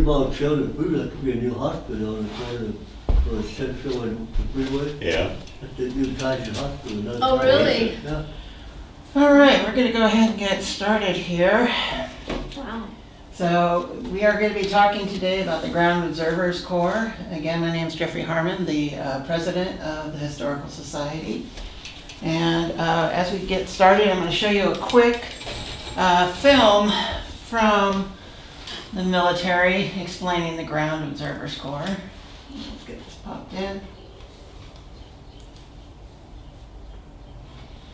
about Sheldon Freeway, that could be a new hospital on the corner of Central and the Freeway. Yeah. That's the new Kaiser Hospital. Oh, really? Yeah. All right, we're going to go ahead and get started here. Wow. So we are going to be talking today about the Ground Observers Corps. Again, my name is Jeffery Harmon, the president of the Historical Society. And as we get started, I'm going to show you a quick film from the military explaining the Ground Observers Corps. Let's get this popped in.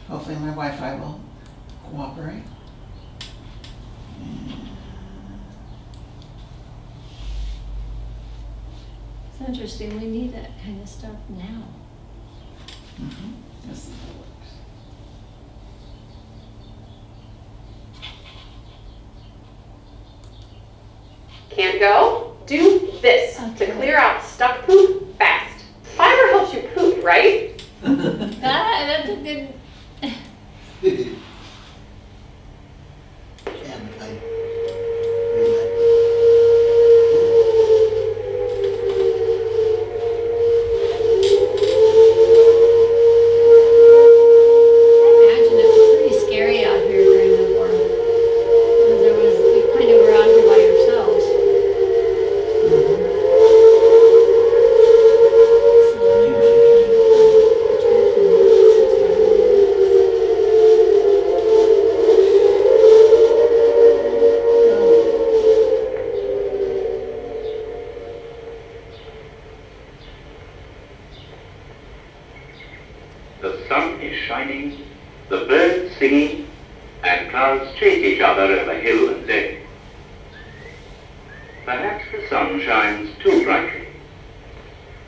Hopefully my Wi-Fi will cooperate. It's interesting. We need that kind of stuff now. This is how it works. Can't go? Do this to clear out stuck poop fast. Fiber helps you poop, right? That's a good. The sun is shining, the birds singing, and clouds chase each other over hill and dale. Perhaps the sun shines too brightly.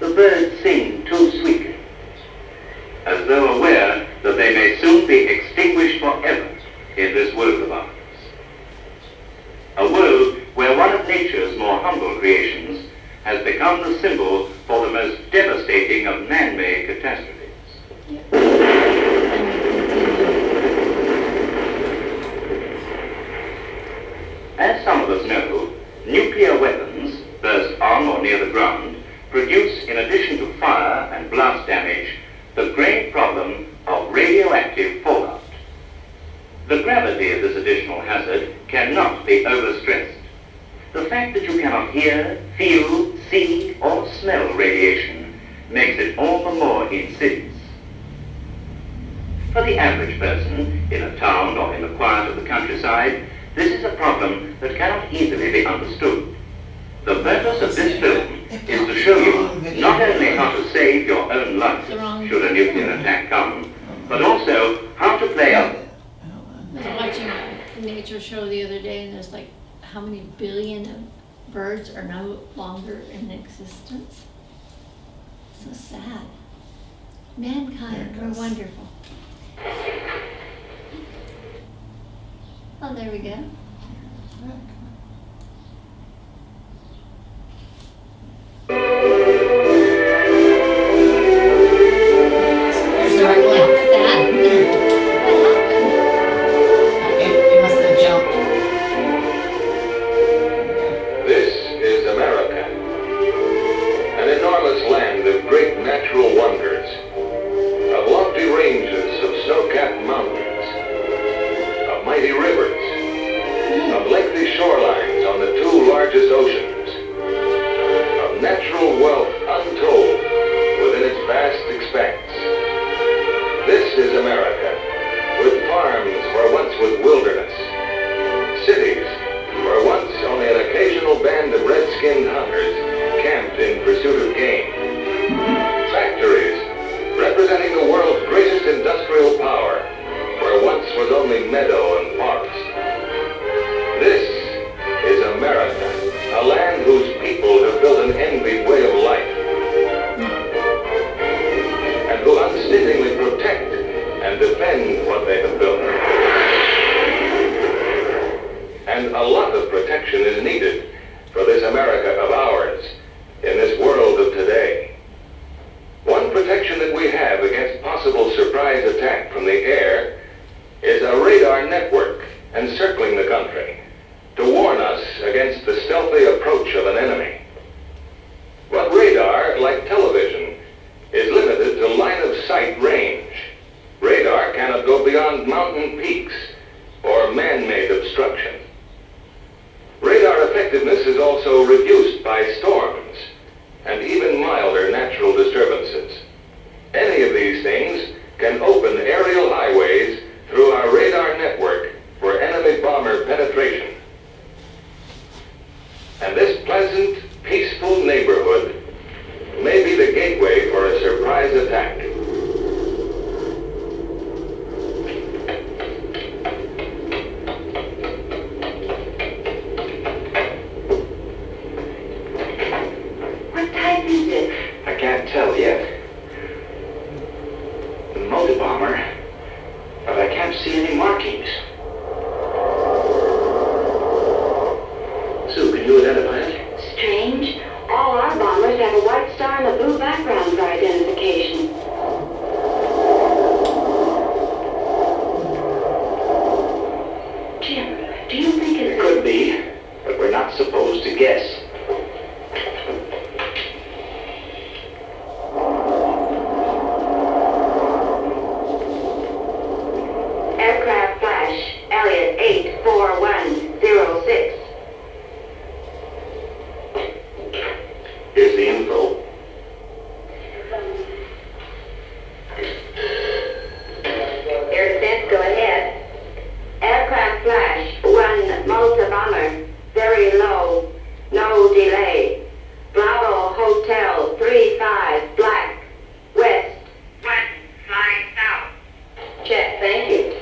The birds sing too sweetly, as though aware that they may soon be extinguished forever in this world of ours. A world where one of nature's more humble creations has become the symbol for the most devastating of man-made catastrophes. As some of us know, nuclear weapons, burst on or near the ground, produce, in addition to fire and blast damage, the grave problem of radioactive fallout. The gravity of this additional hazard cannot be overstressed. The fact that you cannot hear, feel, see, or smell radiation makes it all the more insidious. For the average person, in a town or in the quiet of the countryside, this is a problem that cannot easily be understood. The purpose of this film is to show you not only how to save your own life should a nuclear attack come, but also how to play up. I was watching a nature show the other day, and there's like how many billion of birds are no longer in existence. So sad. Mankind, we're wonderful. Oh, there we go. There's the right one. It must have jumped. This is America, an enormous land of great natural wonders, of lofty ranges of snow-capped mountains, of mighty rivers, of lengthy shorelines on the two largest oceans, of natural wealth untold within its vast expanse. This is America, with farms where once was wilderness, cities where once only an occasional band of red-skinned hunters camped in pursuit of game, factories representing the world's greatest industrial power, where once was only meadow and forest. This is America, a land whose people have built an envied way of life, and who unstintingly protect and defend what they have built. And a lot of protection is needed for this America of ours. produced by storms and even milder natural disturbances. Any of these things can open aerial highways through our radar network for enemy bomber penetration. And this pleasant, peaceful neighborhood may be the gateway for a surprise attack. What type is it? I can't tell yet. The motor bomber, but I can't see any markings. Sue, can you identify it? Strange. All our bombers have a white star and a blue background for identification. Jim, do you think It could be, but we're not supposed to guess. Aircraft flash, Elliot 84106. Here's the info. Air go ahead. Aircraft flash, 1 motor bomber, very low, no delay. Bravo Hotel 35 Black, west, flying south. Check, thank you.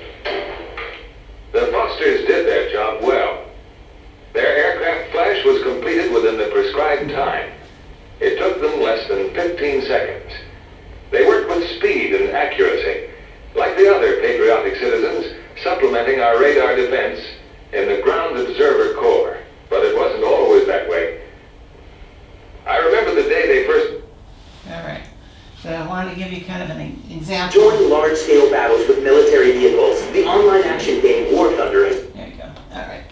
The Fosters did their job well. Their aircraft flash was completed within the prescribed time. It took them less than 15 seconds. They worked with speed and accuracy, like the other patriotic citizens, supplementing our radar defense in the Ground Observer Corps. But it wasn't always that way. I remember the day they first... All right. So I wanted to give you kind of an example. Join large-scale battles with military vehicles. The online action game War Thunder is... There you go. All right.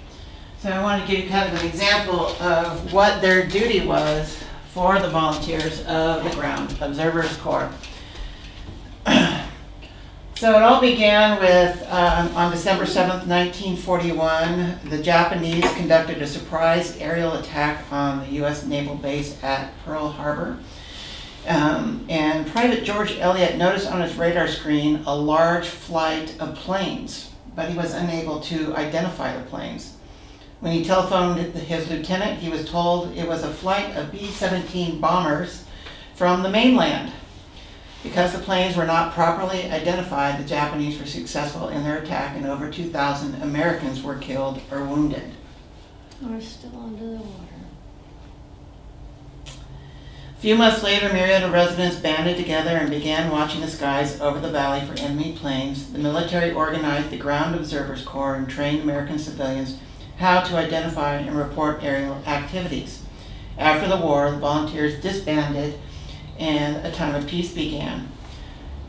So I want to give you kind of an example of what their duty was for the volunteers of the Ground Observers Corps. So it all began with, on December 7th, 1941, the Japanese conducted a surprise aerial attack on the U.S. naval base at Pearl Harbor. And Private George Elliott noticed on his radar screen a large flight of planes, but he was unable to identify the planes. When he telephoned his lieutenant, he was told it was a flight of B-17 bombers from the mainland. Because the planes were not properly identified, the Japanese were successful in their attack and over 2,000 Americans were killed or wounded. We're still under the water. A few months later, Murrieta residents banded together and began watching the skies over the valley for enemy planes. The military organized the Ground Observers Corps and trained American civilians how to identify and report aerial activities. After the war, the volunteers disbanded and a time of peace began.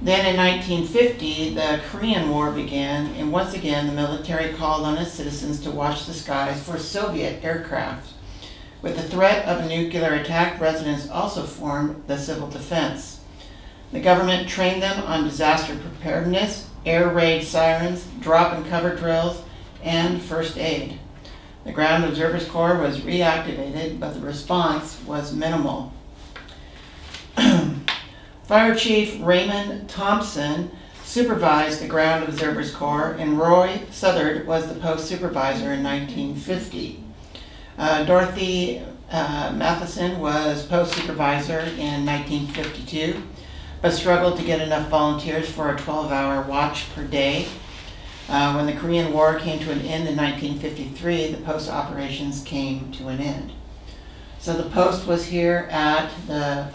Then in 1950, the Korean War began, and once again the military called on its citizens to watch the skies for Soviet aircraft. With the threat of a nuclear attack, residents also formed the Civil Defense. The government trained them on disaster preparedness, air raid sirens, drop and cover drills, and first aid. The Ground Observers Corps was reactivated, but the response was minimal. Fire Chief Raymond Thompson supervised the Ground Observers Corps, and Roy Southard was the post supervisor in 1950. Dorothy Matheson was post supervisor in 1952, but struggled to get enough volunteers for a 12-hour watch per day. When the Korean War came to an end in 1953, the post operations came to an end. So the post was here at the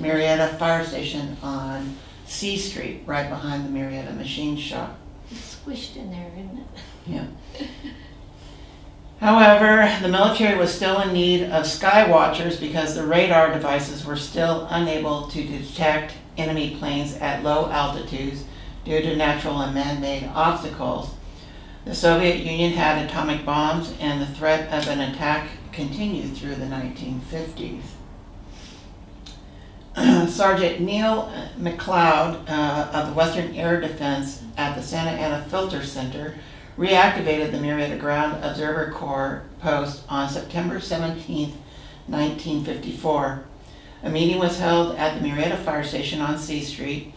Murrieta Fire Station on C Street, right behind the Murrieta Machine Shop. It's squished in there, isn't it? Yeah. However, the military was still in need of Skywatchers because the radar devices were still unable to detect enemy planes at low altitudes due to natural and man-made obstacles. The Soviet Union had atomic bombs, and the threat of an attack continued through the 1950s. Sergeant Neil McLeod of the Western Air Defense at the Santa Ana Filter Center reactivated the Murrieta Ground Observer Corps post on September 17, 1954. A meeting was held at the Murrieta Fire Station on C Street.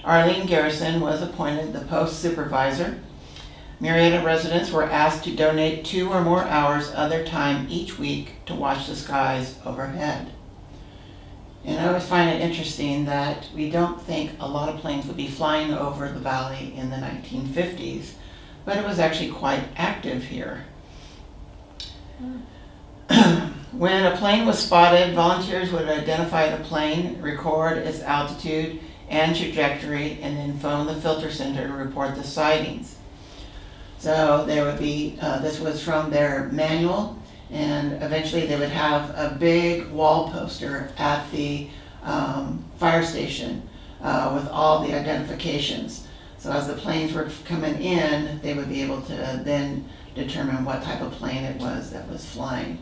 Arlene Garrison was appointed the post supervisor. Murrieta residents were asked to donate 2 or more hours of their time each week to watch the skies overhead. And I always find it interesting that we don't think a lot of planes would be flying over the valley in the 1950s, but it was actually quite active here. When a plane was spotted, volunteers would identify the plane, record its altitude and trajectory, and then phone the filter center to report the sightings. So there would be, this was from their manual, and eventually they would have a big wall poster at the fire station with all the identifications. So as the planes were coming in, they would be able to then determine what type of plane it was that was flying.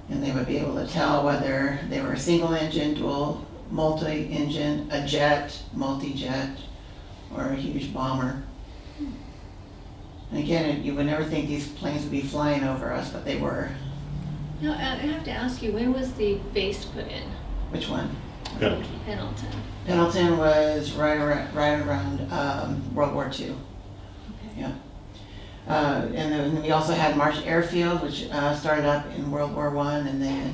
And they would be able to tell whether they were a single engine, dual, multi-engine, a jet, multi-jet, or a huge bomber. And again, you would never think these planes would be flying over us, but they were. No, I have to ask you, when was the base put in? Which one? Pendleton. Pendleton. Pendleton was right around World War II. Okay. Yeah. And then we also had Marsh Airfield, which started up in World War I and then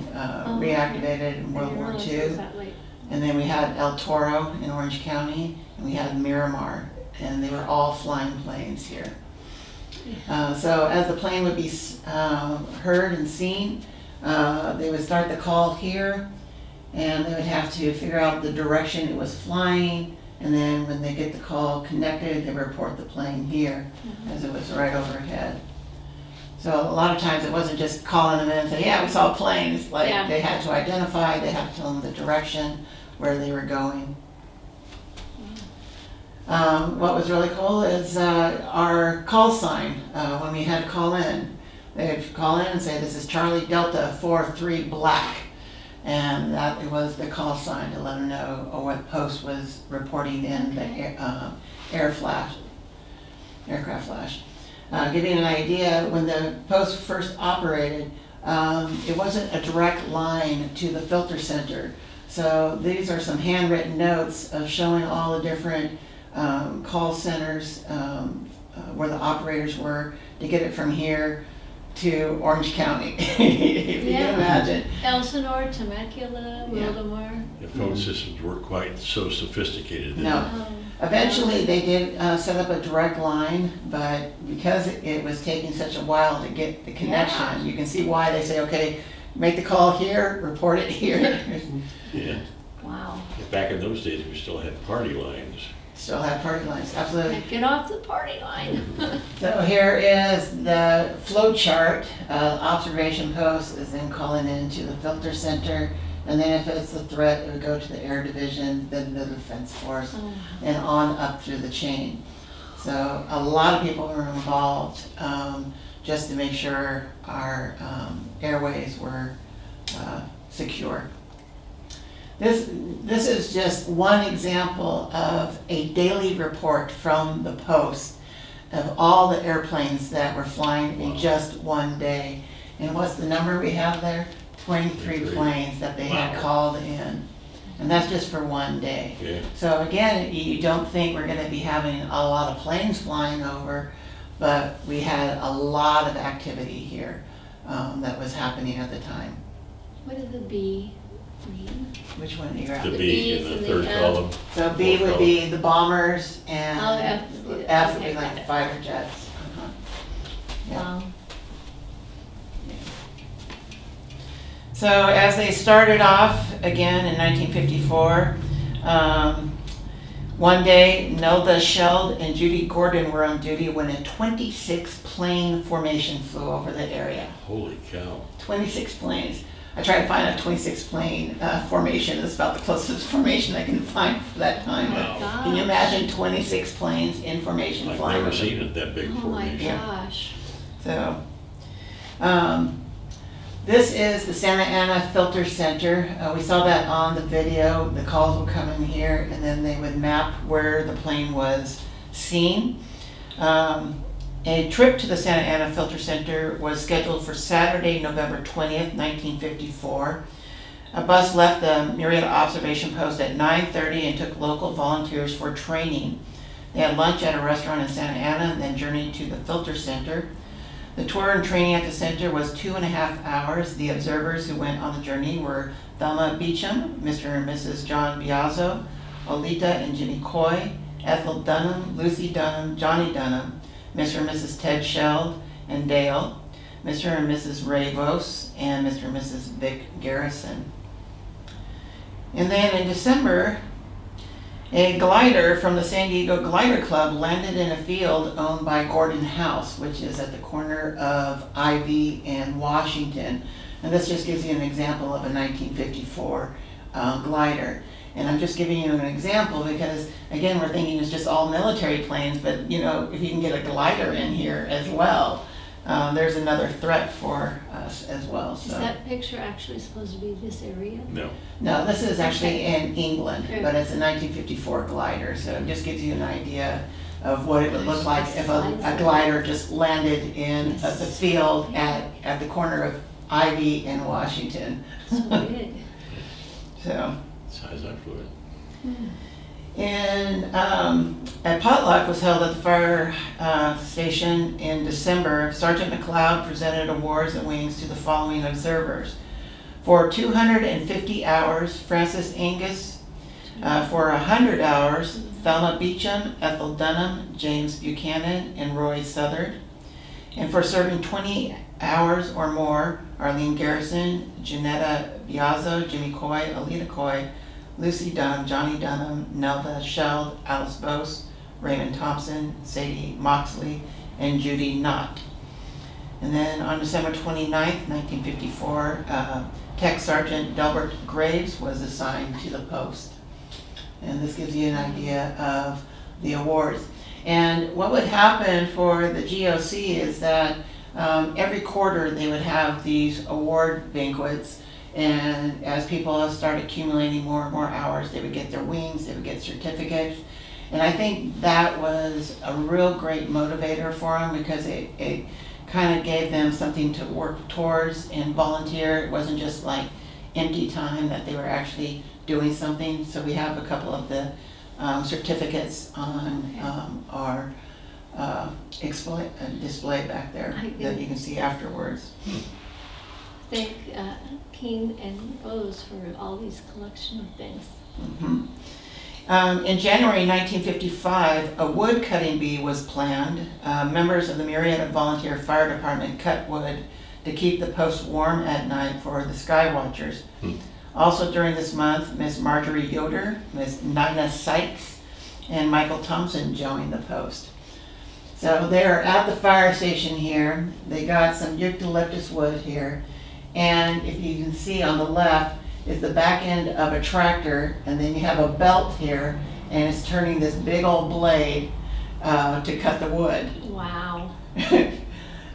reactivated in World War II. And then we had El Toro in Orange County, and we had Miramar, and they were all flying planes here. So as the plane would be heard and seen, they would start the call here, and they would have to figure out the direction it was flying, and then when they get the call connected, they report the plane here, as it was right overhead. So a lot of times it wasn't just calling them in and saying, yeah, we saw planes. Like they had to identify, they had to tell them the direction, where they were going. What was really cool is our call sign. When we had to call in, they would call in and say, this is Charlie Delta 43 Black. And that was the call sign to let them know what post was reporting in the aircraft flash. Give you an idea, when the post first operated, it wasn't a direct line to the filter center. So these are some handwritten notes of showing all the different call centers where the operators were to get it from here to Orange County, if you can imagine. Elsinore, Temecula, Wildomar. The phone systems weren't quite so sophisticated. No. Eventually they did set up a direct line, but because it was taking such a while to get the connection, you can see why they say, okay, make the call here, report it here. Yeah. Wow. Back in those days, we still had party lines. Still had party lines, absolutely. Get off the party line. So here is the flow chart. Observation post is then calling into the filter center, and then if it's a threat, it would go to the air division, then the defense force, and on up through the chain. So a lot of people were involved just to make sure our airways were secure. This is just one example of a daily report from the post of all the airplanes that were flying in just one day. And what's the number we have there? 23 planes that they had called in. And that's just for one day. Yeah. So again, you don't think we're going to be having a lot of planes flying over, but we had a lot of activity here that was happening at the time. What did the B mean? Which one are you at? The B in the third column. So B would be the bombers, and F would be like the fighter jets. Yeah. So as they started off again in 1954, one day Nelda Sheld and Judy Gordon were on duty when a 26 plane formation flew over the area. Holy cow. 26 planes. I tried to find a 26 plane formation. It's about the closest formation I can find for that time. Wow. But can you imagine 26 planes in formation flying? I've never seen it that big formation. Oh my gosh. So, this is the Santa Ana Filter Center. We saw that on the video. The calls would come in here, and then they would map where the plane was seen. And A trip to the Santa Ana Filter Center was scheduled for Saturday, November 20th, 1954. A bus left the Murrieta Observation Post at 9:30 and took local volunteers for training. They had lunch at a restaurant in Santa Ana and then journeyed to the Filter Center. The tour and training at the center was 2.5 hours. The observers who went on the journey were Thelma Beecham, Mr. and Mrs. John Biazzo, Olita and Jimmy Coy, Ethel Dunham, Lucy Dunham, Johnny Dunham, Mr. and Mrs. Ted Sheld and Dale, Mr. and Mrs. Ray Vos, and Mr. and Mrs. Vic Garrison. And then in December, a glider from the San Diego Glider Club landed in a field owned by Gordon House, which is at the corner of Ivy and Washington. And this just gives you an example of a 1954 glider. And I'm just giving you an example because, again, we're thinking it's just all military planes, but you know, if you can get a glider in here as well, there's another threat for us as well. So. Is that picture actually supposed to be this area? No. No, this is actually in England, but it's a 1954 glider, so it just gives you an idea of what it would look like if a glider just landed in the field at the corner of Ivy and Washington. So big. So. Size I flew it. And a potluck was held at the fire station in December. Sergeant McLeod presented awards and wings to the following observers. For 250 hours, Francis Angus. For 100 hours, Thelma Beecham, Ethel Dunham, James Buchanan, and Roy Southard. And for serving 20 hours or more, Arlene Garrison, Janetta Biazzo, Jimmy Coy, Alita Coy, Lucy Dunham, Johnny Dunham, Nelva Sheld, Alice Bose, Raymond Thompson, Sadie Moxley, and Judy Knott. And then on December 29th, 1954, Tech Sergeant Delbert Graves was assigned to the post. And this gives you an idea of the awards. And what would happen for the GOC is that every quarter they would have these award banquets, and as people start accumulating more and more hours, they would get their wings, they would get certificates. And I think that was a real great motivator for them because it kind of gave them something to work towards and volunteer. It wasn't just like empty time, that they were actually doing something. So we have a couple of the certificates on our display back there that you can see afterwards. Thank King and Rose for all these collection of things. Mm-hmm. In January 1955, a wood cutting bee was planned. Members of the Murrieta Volunteer Fire Department cut wood to keep the post warm at night for the Skywatchers. Also during this month, Miss Marjorie Yoder, Miss Nina Sykes, and Michael Thompson joined the post. So they're at the fire station here. They got some eucalyptus wood here. And if you can see on the left is the back end of a tractor, and then you have a belt here, and it's turning this big old blade to cut the wood. Wow.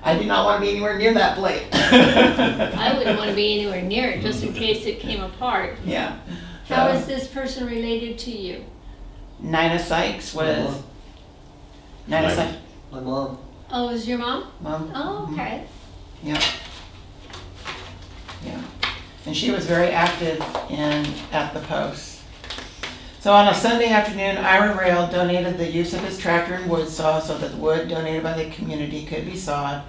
I do not want to be anywhere near that blade. I wouldn't want to be anywhere near it just in case it came apart. Yeah. How is this person related to you? Nina Sykes was... Nina Sykes. My mom. Oh, is your mom? Mom. Oh, okay. Yeah. Yeah. And she was very active at the post. So on a Sunday afternoon, Ira Rail donated the use of his tractor and wood saw so that the wood donated by the community could be sawed.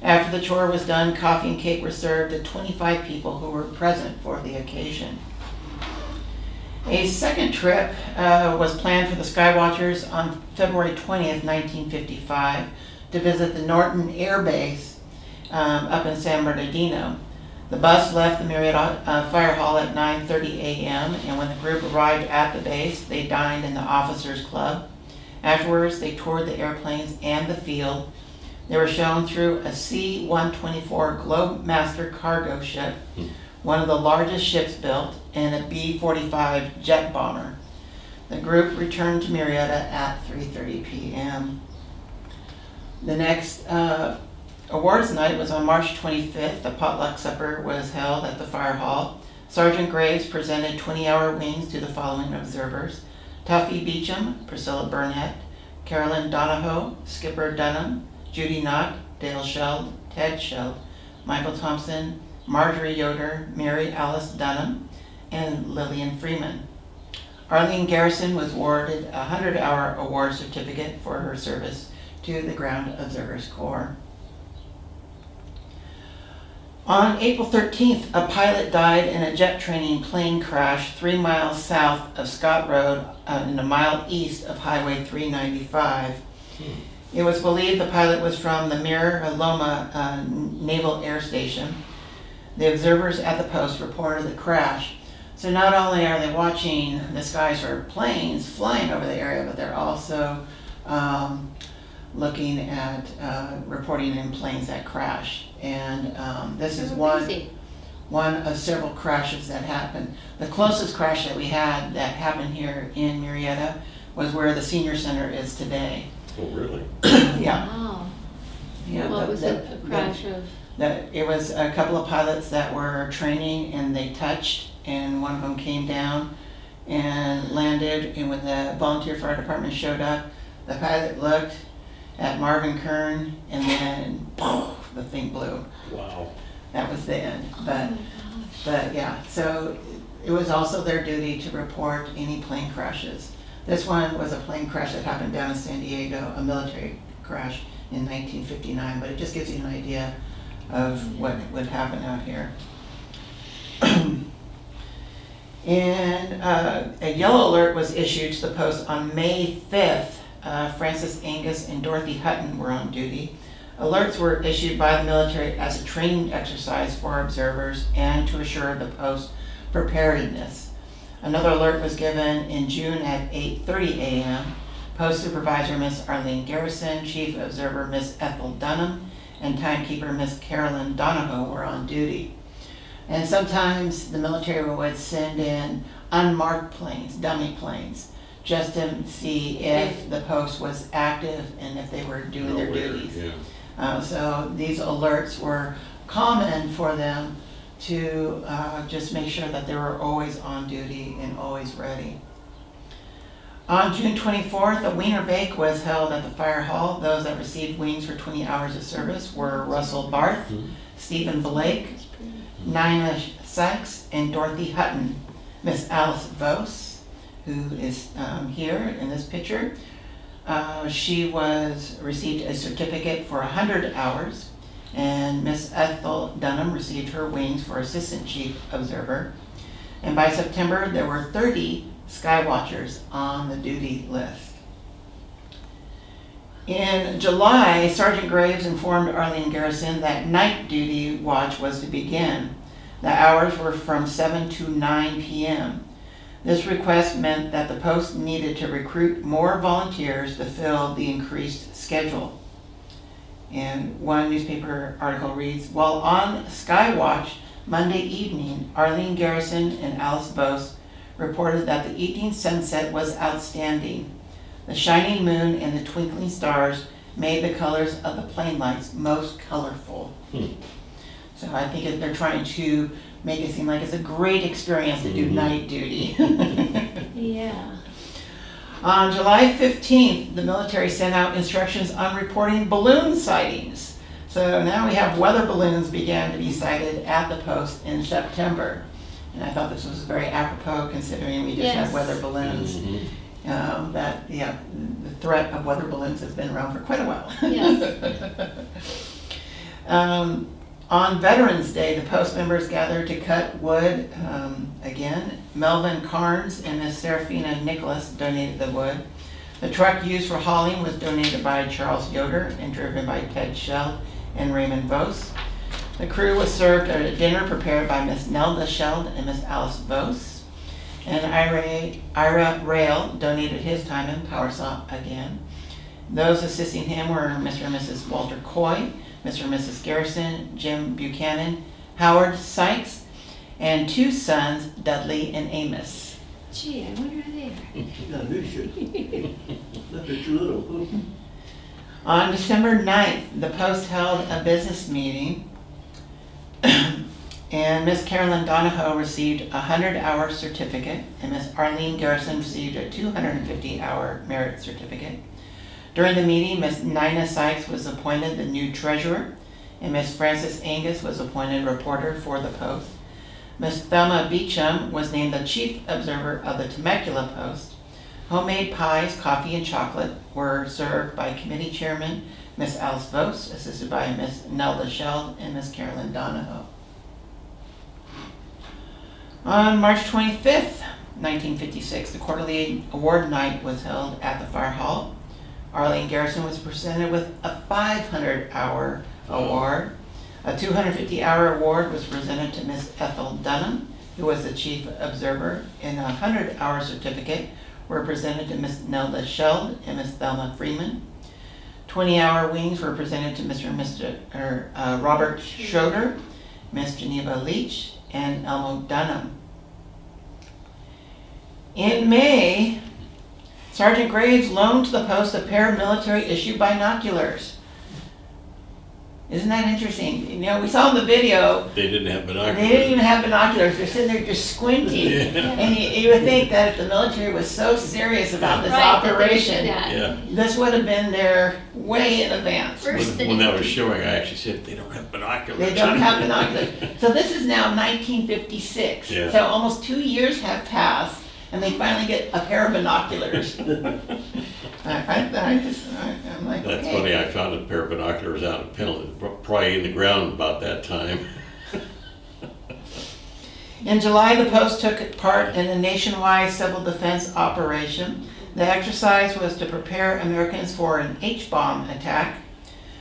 After the chore was done, coffee and cake were served to 25 people who were present for the occasion. A second trip was planned for the Skywatchers on February 20th, 1955 to visit the Norton Air Base up in San Bernardino. The bus left the Murrieta Fire Hall at 9:30 a.m. and when the group arrived at the base, they dined in the Officers Club. Afterwards, they toured the airplanes and the field. They were shown through a C-124 Globemaster cargo ship, one of the largest ships built, and a B-45 jet bomber. The group returned to Murrieta at 3:30 p.m. The next awards night was on March 25th. The potluck supper was held at the fire hall. Sergeant Graves presented 20-hour wings to the following observers: Tuffy Beecham, Priscilla Burnett, Carolyn Donahoe, Skipper Dunham, Judy Knott, Dale Sheld, Ted Sheld, Michael Thompson, Marjorie Yoder, Mary Alice Dunham, and Lillian Freeman. Arlene Garrison was awarded a 100-hour award certificate for her service to the Ground Observers Corps. On April 13th, a pilot died in a jet training plane crash 3 miles south of Scott Road and a mile east of Highway 395. It was believed the pilot was from the Mira Loma Naval Air Station. The observers at the post reported the crash. So not only are they watching the skies for planes flying over the area, but they're also looking at reporting in planes that crash. And this is one of several crashes that happened. The closest crash that we had that happened here in Murrieta was where the senior center is today. Oh, really? Yeah. Wow. Yeah, What was it, a crash of? It was a couple of pilots that were training and they touched, and one of them came down and landed, and when the volunteer fire department showed up, the pilot looked at Marvin Kern, and then poof, the thing blew. Wow. That was the end. Oh my gosh. But yeah, so it was also their duty to report any plane crashes. This one was a plane crash that happened down in San Diego, a military crash in 1959, but it just gives you an idea of what would happen out here. And a yellow alert was issued to the post on May 5th. Francis Angus and Dorothy Hutton were on duty. Alerts were issued by the military as a training exercise for observers and to assure the post preparedness. Another alert was given in June at 8:30 a.m. Post Supervisor Miss Arlene Garrison, Chief Observer Miss Ethel Dunham, and Timekeeper Miss Carolyn Donahoe were on duty. And sometimes the military would send in unmarked planes, dummy planes, just to see if the post was active and if they were doing their duties. Yeah. So these alerts were common for them to just make sure that they were always on duty and always ready. On June 24th, a wiener bake was held at the fire hall. Those that received wings for 20 hours of service were Russell Barth, Stephen Blake, Nina Sykes, and Dorothy Hutton. Miss Alice Vose, who is here in this picture, she received a certificate for 100 hours, and Miss Ethel Dunham received her wings for Assistant Chief Observer. And by September, there were 30 Skywatchers on the duty list. In July, Sergeant Graves informed Arlene Garrison that night duty watch was to begin. The hours were from 7 to 9 p.m. This request meant that the post needed to recruit more volunteers to fill the increased schedule. And one newspaper article reads, while on Skywatch Monday evening, Arlene Garrison and Alice Vose reported that the evening sunset was outstanding. The shining moon and the twinkling stars made the colors of the plane lights most colorful. So I think they're trying to make it seem like it's a great experience to do night duty. Yeah. On July 15th, the military sent out instructions on reporting balloon sightings. So now we have weather balloons began to be sighted at the post in September. And I thought this was very apropos considering we just had weather balloons. The threat of weather balloons has been around for quite a while. Yes. On Veterans Day, the post members gathered to cut wood. Again, Melvin Carnes and Miss Serafina Nicholas donated the wood. The truck used for hauling was donated by Charles Yoder and driven by Ted Sheld and Raymond Vose. The crew was served at a dinner prepared by Miss Nelda Sheld and Miss Alice Vose. And Ira Rail donated his time in power saw again. Those assisting him were Mr. and Mrs. Walter Coy, Mr. and Mrs. Garrison, Jim Buchanan, Howard Sykes, and two sons, Dudley and Amos. Gee, I wonder who they are. Yeah, they should. Look at you little. On December 9th, the post held a business meeting, and Miss Carolyn Donahoe received a 100-hour certificate, and Miss Arlene Garrison received a 250-hour merit certificate. During the meeting, Miss Nina Sykes was appointed the new treasurer, and Miss Frances Angus was appointed reporter for the Post. Miss Thelma Beecham was named the chief observer of the Temecula Post. Homemade pies, coffee, and chocolate were served by committee chairman Miss Alice Vos, assisted by Miss Nelda Sheld and Miss Carolyn Donahoe. On March 25th, 1956, the quarterly award night was held at the Fire Hall. Arlene Garrison was presented with a 500-hour award. A 250-hour award was presented to Miss Ethel Dunham, who was the chief observer, and a 100-hour certificate were presented to Miss Nelda Sheld and Miss Thelma Freeman. 20-hour wings were presented to Mr. and Mr. Robert Schroeder, Miss Geneva Leach, and Elmo Dunham. In May, Sergeant Graves loaned to the Post a pair of military-issue binoculars. Isn't that interesting? You know, we saw in the video, They didn't have binoculars. they didn't even have binoculars. They're sitting there just squinting. Yeah. And you would think that if the military was so serious about this Right, that they operation, did that. Yeah. this would have been there way in advance. First When that was showing, I actually said, they don't have binoculars. They don't have binoculars. So this is now 1956. Yeah. So almost 2 years have passed, and they finally get a pair of binoculars. I'm like, That's okay. funny, I found a pair of binoculars out in Pendleton, probably in the ground about that time. In July, the Post took part in a nationwide civil defense operation. The exercise was to prepare Americans for an H-bomb attack.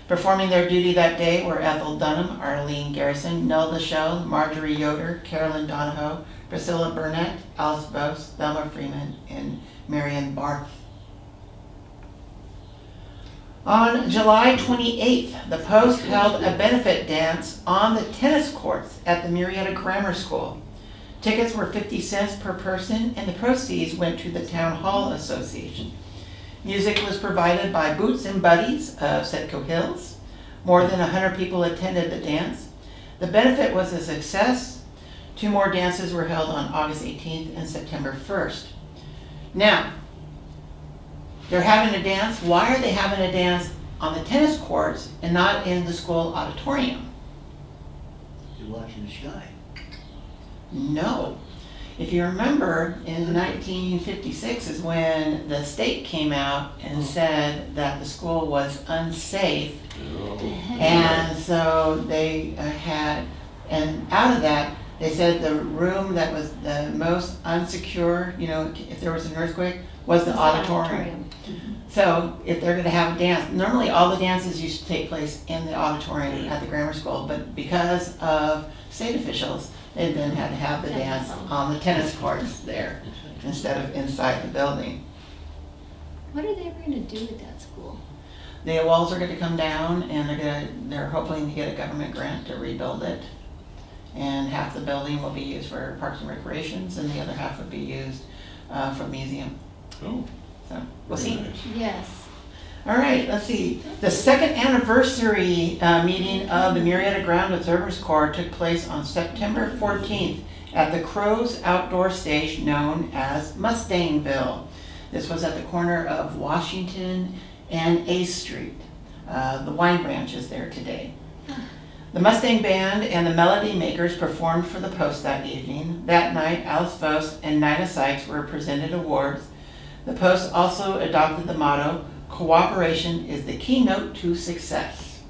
Performing their duty that day were Ethel Dunham, Arlene Garrison, Nelda Shell, Marjorie Yoder, Carolyn Donahoe, Priscilla Burnett, Alice Vos, Thelma Freeman, and Marion Barth. On July 28th, the Post held a benefit dance on the tennis courts at the Murrieta Grammar School. Tickets were 50 cents per person, and the proceeds went to the Town Hall Association. Music was provided by Boots and Buddies of Setco Hills. More than 100 people attended the dance. The benefit was a success. 2 more dances were held on August 18th and September 1st. Now, they're having a dance. Why are they having a dance on the tennis courts and not in the school auditorium? You're watching the sky. No. If you remember, in 1956 is when the state came out and said that the school was unsafe. Oh. And so they had, and out of that, they said the room that was the most unsecure, you know, if there was an earthquake, was the auditorium. So if they're going to have a dance, normally all the dances used to take place in the auditorium at the grammar school, but because of state officials, they then had to have the dance on the tennis courts there instead of inside the building. What are they ever going to do with that school? The walls are going to come down, and they're hoping to get a government grant to rebuild it. And half the building will be used for parks and recreations, and the other half would be used for a museum. Oh, So we'll very see. nice. Yes. All right, let's see. The second anniversary meeting of the Murrieta Ground Observers Corps took place on September 14th at the Crows Outdoor Stage known as Mustangville. This was at the corner of Washington and A Street. The Wine Branch is there today. The Mustang Band and the Melody Makers performed for the Post that evening. That night, Alice Vos and Nina Sykes were presented awards. The Post also adopted the motto, "Cooperation is the keynote to success."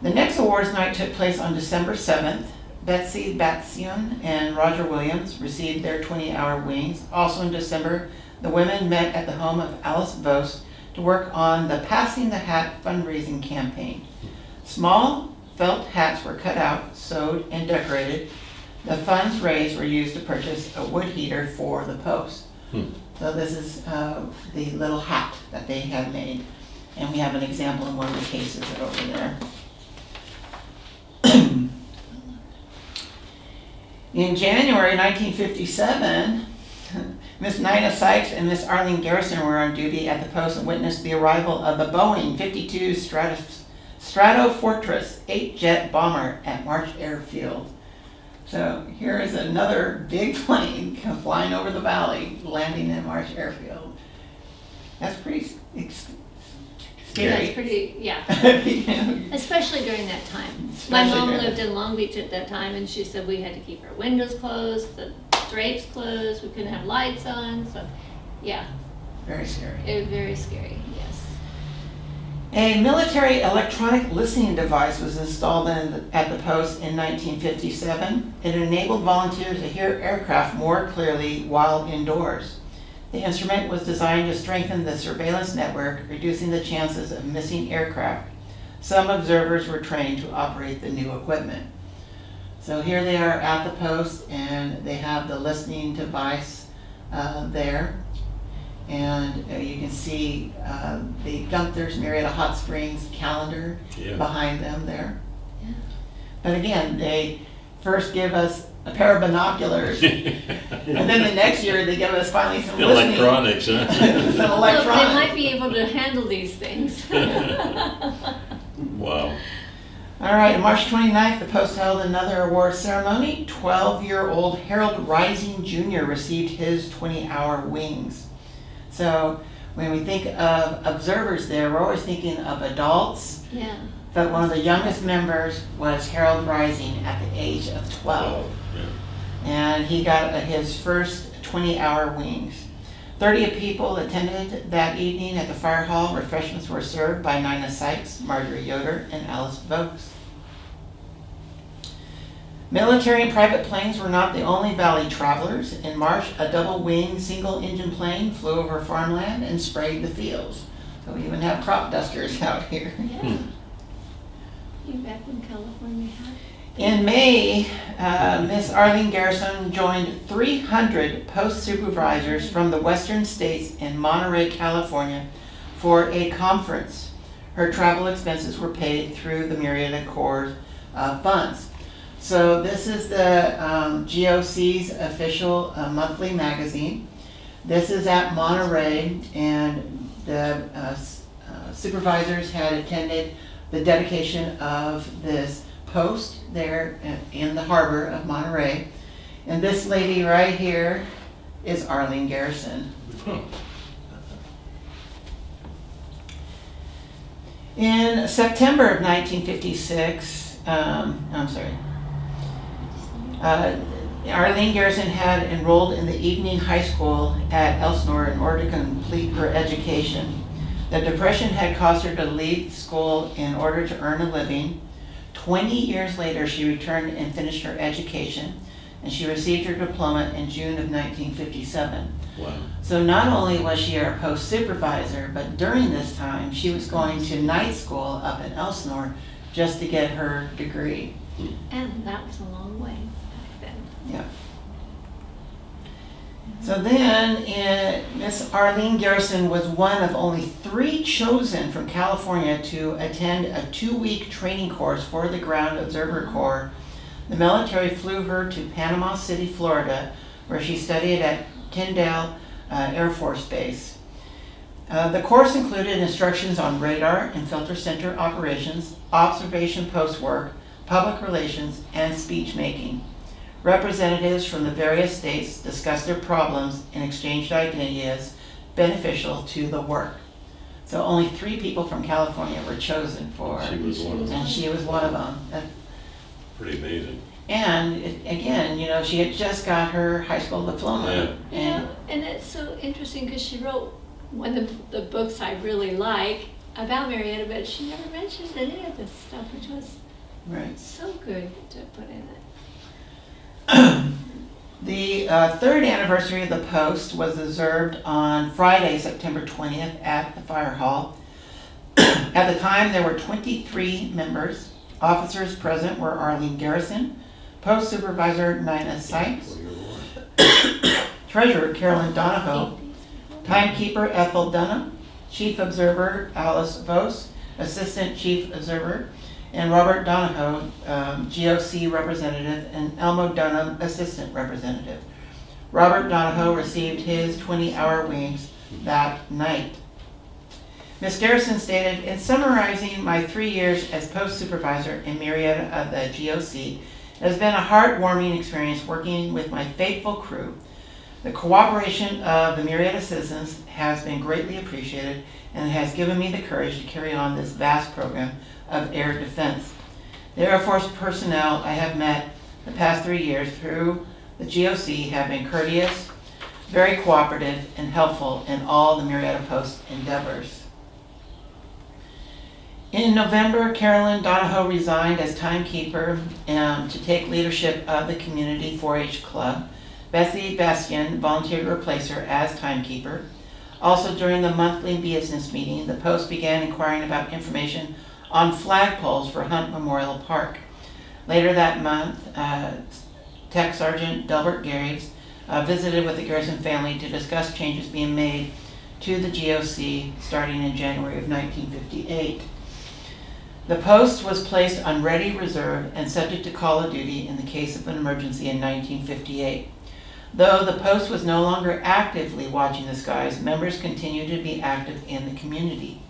The next awards night took place on December 7th. Betsy Batsion and Roger Williams received their 20-hour wings. Also in December, the women met at the home of Alice Vos to work on the Passing the Hat fundraising campaign. Small felt hats were cut out, sewed, and decorated. The funds raised were used to purchase a wood heater for the Post. So this is the little hat that they had made. And we have an example in one of the cases over there. In January 1957, Miss Nina Sykes and Miss Arlene Garrison were on duty at the Post and witnessed the arrival of the Boeing 52 Stratofortress 8-jet bomber at March Airfield. So here is another big plane flying over the valley, landing at March Airfield. That's pretty That's scary. pretty, yeah, Yeah. especially during that time. Especially My mom during lived in Long Beach at that time, and she said we had to keep our windows closed, the drapes closed, we couldn't have lights on, so, yeah, Very scary. it was very scary, yes. A military electronic listening device was installed at the post in 1957. It enabled volunteers to hear aircraft more clearly while indoors. The instrument was designed to strengthen the surveillance network, reducing the chances of missing aircraft. Some observers were trained to operate the new equipment. So here they are at the post, and they have the listening device there. And you can see the Gunther's Murrieta Hot Springs calendar behind them there. Yeah. But again, they first give us a pair of binoculars, and then the next year they give us finally some listening. Electronics, huh? Some Well, electronics. they might be able to handle these things. Wow. All right, on March 29th, the Post held another award ceremony. 12-year-old Harold Rising Jr. received his 20-hour wings. So when we think of observers there, we're always thinking of adults, Yeah, but one of the youngest members was Harold Rising at the age of 12. And he got his first 20-hour wings. 30 people attended that evening at the fire hall. Refreshments were served by Nina Sykes, Marjorie Yoder, and Alice Vokes. Military and private planes were not the only valley travelers. In March, a double-wing, single-engine plane flew over farmland and sprayed the fields. So we even have crop dusters out here. yeah. You back when California had? In May, Miss Arlene Garrison joined 300 post supervisors from the western states in Monterey, California for a conference. Her travel expenses were paid through the Murrieta Corps funds. So this is the GOC's official monthly magazine. This is at Monterey, and the supervisors had attended the dedication of this post there in the harbor of Monterey. And this lady right here is Arlene Garrison. In September of 1956, Arlene Garrison had enrolled in the evening high school at Elsinore in order to complete her education. The Depression had caused her to leave school in order to earn a living. 20 years later, she returned and finished her education, and she received her diploma in June of 1957. Wow. So not only was she our post supervisor, but during this time, she was going to night school up in Elsinore just to get her degree. And that was a long way back then. Yeah. So then, Miss Arlene Garrison was one of only 3 chosen from California to attend a 2-week training course for the Ground Observer Corps. The military flew her to Panama City, Florida, where she studied at Tyndall Air Force Base. The course included instructions on radar and filter center operations, observation post work, public relations, and speech making. Representatives from the various states discussed their problems and exchanged ideas beneficial to the work. So only 3 people from California were chosen for, She was one of them. and she was one of them. Pretty amazing. And again, you know, she had just got her high school diploma. Yeah. And And it's so interesting because she wrote one of the books I really like about Murrieta, but she never mentions any of this stuff, which was right. so good to put in it. The 3rd anniversary of the post was observed on Friday, September 20th at the fire hall. At the time, there were 23 members. Officers present were Arlene Garrison, Post Supervisor Nina Sykes, Treasurer Carolyn Donahoe, Timekeeper Ethel Dunham, Chief Observer Alice Vos, Assistant Chief Observer, and Robert Donahoe, GOC Representative, and Elmo Dunham, Assistant Representative. Robert Donahoe received his 20-hour wings that night. Ms. Garrison stated, "In summarizing my 3 years as Post Supervisor in Murrieta of the GOC, it has been a heartwarming experience working with my faithful crew. The cooperation of the Murrieta citizens has been greatly appreciated and has given me the courage to carry on this vast program of air defense. The Air Force personnel I have met the past 3 years through the GOC have been courteous, very cooperative, and helpful in all the Murrieta Post endeavors. In November, Carolyn Donahoe resigned as timekeeper to take leadership of the community 4-H club. Bessie Bastian volunteered to replace her as timekeeper. Also during the monthly business meeting, the Post began inquiring about information on flagpoles for Hunt Memorial Park. Later that month, Tech Sergeant Delbert Garrives visited with the Garrison family to discuss changes being made to the GOC starting in January of 1958. The post was placed on ready reserve and subject to call of duty in the case of an emergency in 1958. Though the post was no longer actively watching the skies, members continued to be active in the community.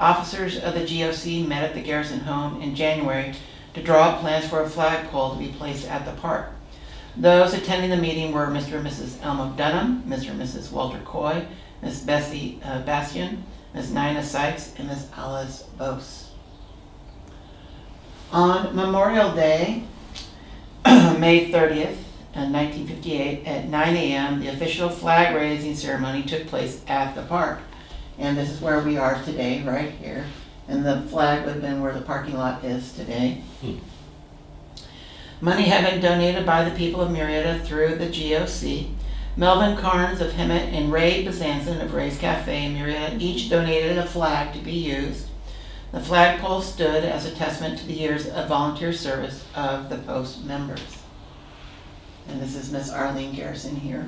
Officers of the GOC met at the Garrison home in January to draw up plans for a flagpole to be placed at the park. Those attending the meeting were Mr. and Mrs. Elmo Dunham, Mr. and Mrs. Walter Coy, Ms. Bessie Bastian, Ms. Nina Sykes, and Ms. Alice Bose. On Memorial Day, May 30th, 1958, at 9 a.m., the official flag raising ceremony took place at the park. And this is where we are today, right here. And the flag would have been where the parking lot is today. Money had been donated by the people of Murrieta through the GOC. Melvin Carnes of Hemet and Ray Bezanson of Ray's Cafe in Murrieta each donated a flag to be used. The flagpole stood as a testament to the years of volunteer service of the Post members. And this is Miss Arlene Garrison here.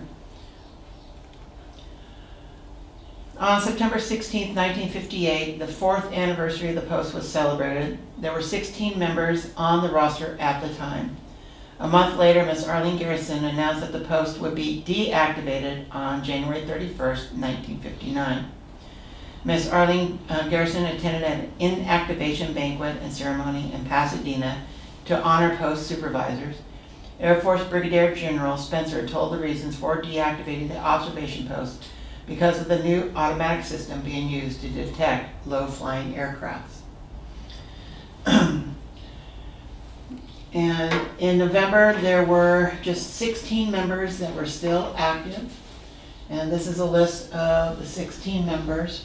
On September 16, 1958, the 4th anniversary of the Post was celebrated. There were 16 members on the roster at the time. A month later, Miss Arlene Garrison announced that the Post would be deactivated on January 31st, 1959. Miss Arlene Garrison attended an inactivation banquet and ceremony in Pasadena to honor Post supervisors. Air Force Brigadier General Spencer told the reasons for deactivating the observation post because of the new automatic system being used to detect low-flying aircrafts. And in November, there were just 16 members that were still active. And this is a list of the 16 members.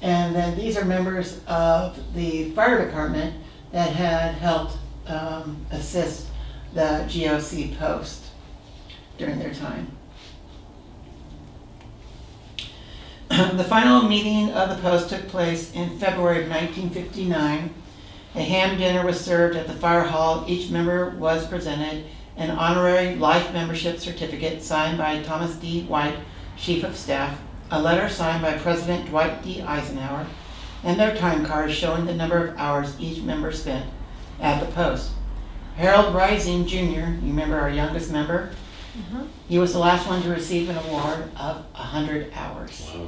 And then these are members of the fire department that had helped assist the GOC post during their time. The final meeting of the post took place in February of 1959. A ham dinner was served at the fire hall. Each member was presented an honorary life membership certificate signed by Thomas D. White, Chief of Staff, a letter signed by President Dwight D. Eisenhower, and their time cards showing the number of hours each member spent at the post. Harold Rising Jr., you remember our youngest member? He was the last one to receive an award of 100 hours. Wow.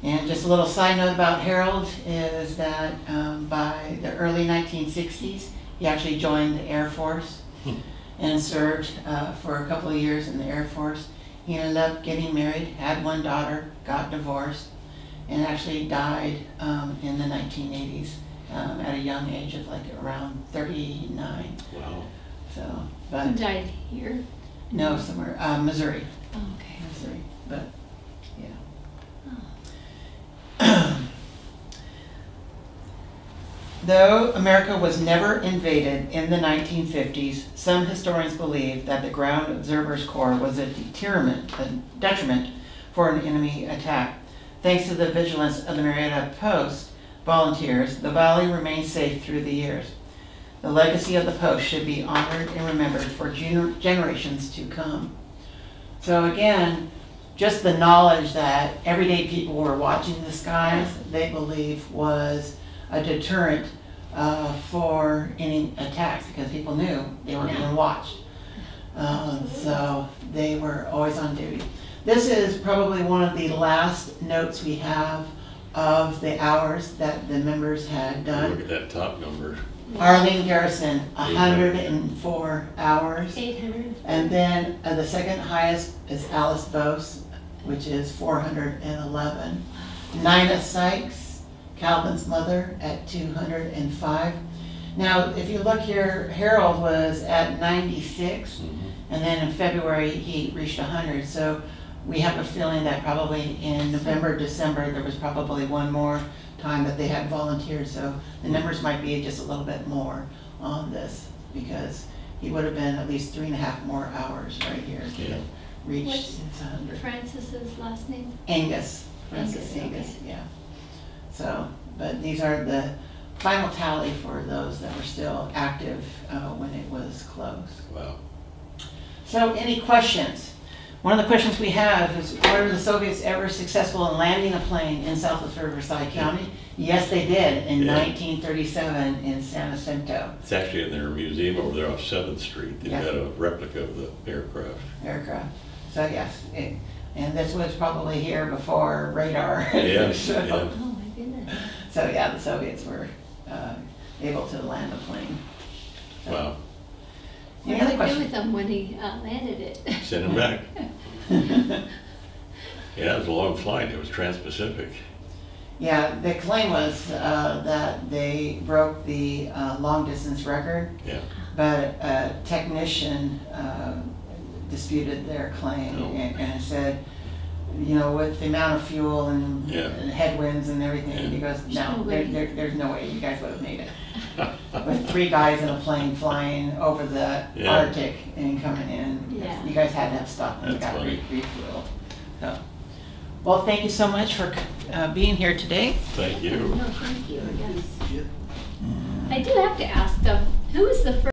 And just a little side note about Harold is that by the early 1960s, he actually joined the Air Force and served for a couple of years in the Air Force. He ended up getting married, had one daughter, got divorced, and actually died in the 1980s at a young age of like around 39. Wow. So, Who but died here? no, somewhere, Missouri. Oh, okay. Missouri, but yeah. Though America was never invaded in the 1950s, some historians believe that the Ground Observers Corps was a detriment for an enemy attack. Thanks to the vigilance of the Murrieta Post volunteers, the valley remained safe through the years. The legacy of the post should be honored and remembered for generations to come. So again, just the knowledge that everyday people were watching the skies, they believe was a deterrent for any attacks because people knew they were being watched. So they were always on duty. This is probably one of the last notes we have of the hours that the members had done. Look at that top number. Arlene Garrison, 104 hours. 800. And then the second highest is Alice Bose, which is 411. Nina Sykes, Calvin's mother, at 205. Now, if you look here, Harold was at 96, and then in February he reached 100. So we have a feeling that probably in November, December, there was probably one more time that they had volunteered. So the numbers might be just a little bit more on this, because he would have been at least 3.5 more hours right here to reach What's his 100. Francis's last name? Angus. Francis Angus, okay. yeah. So, but these are the final tally for those that were still active when it was closed. Wow. So, any questions? One of the questions we have is, were the Soviets ever successful in landing a plane in southwest Riverside County? Yes, they did in 1937 in San Jacinto. It's actually in their museum over there off 7th Street. They've got a replica of the aircraft. So yes, and this was probably here before radar. Yes, yeah. Oh my goodness. So yeah, the Soviets were able to land a plane. So, Wow. any What other did they do questions? with him when he landed it? Send him back. Yeah, it was a long flight. It was trans-Pacific. Yeah, the claim was that they broke the long distance record, Yeah. but a technician disputed their claim and said, you know, with the amount of fuel and headwinds and everything, he goes, no, there's no way you guys would have made it. With 3 guys in a plane flying over the Arctic and coming in, you guys had to have stopped and got refueled. So, well, thank you so much for being here today. Thank you. No, thank you, yes. I do have to ask, who was the first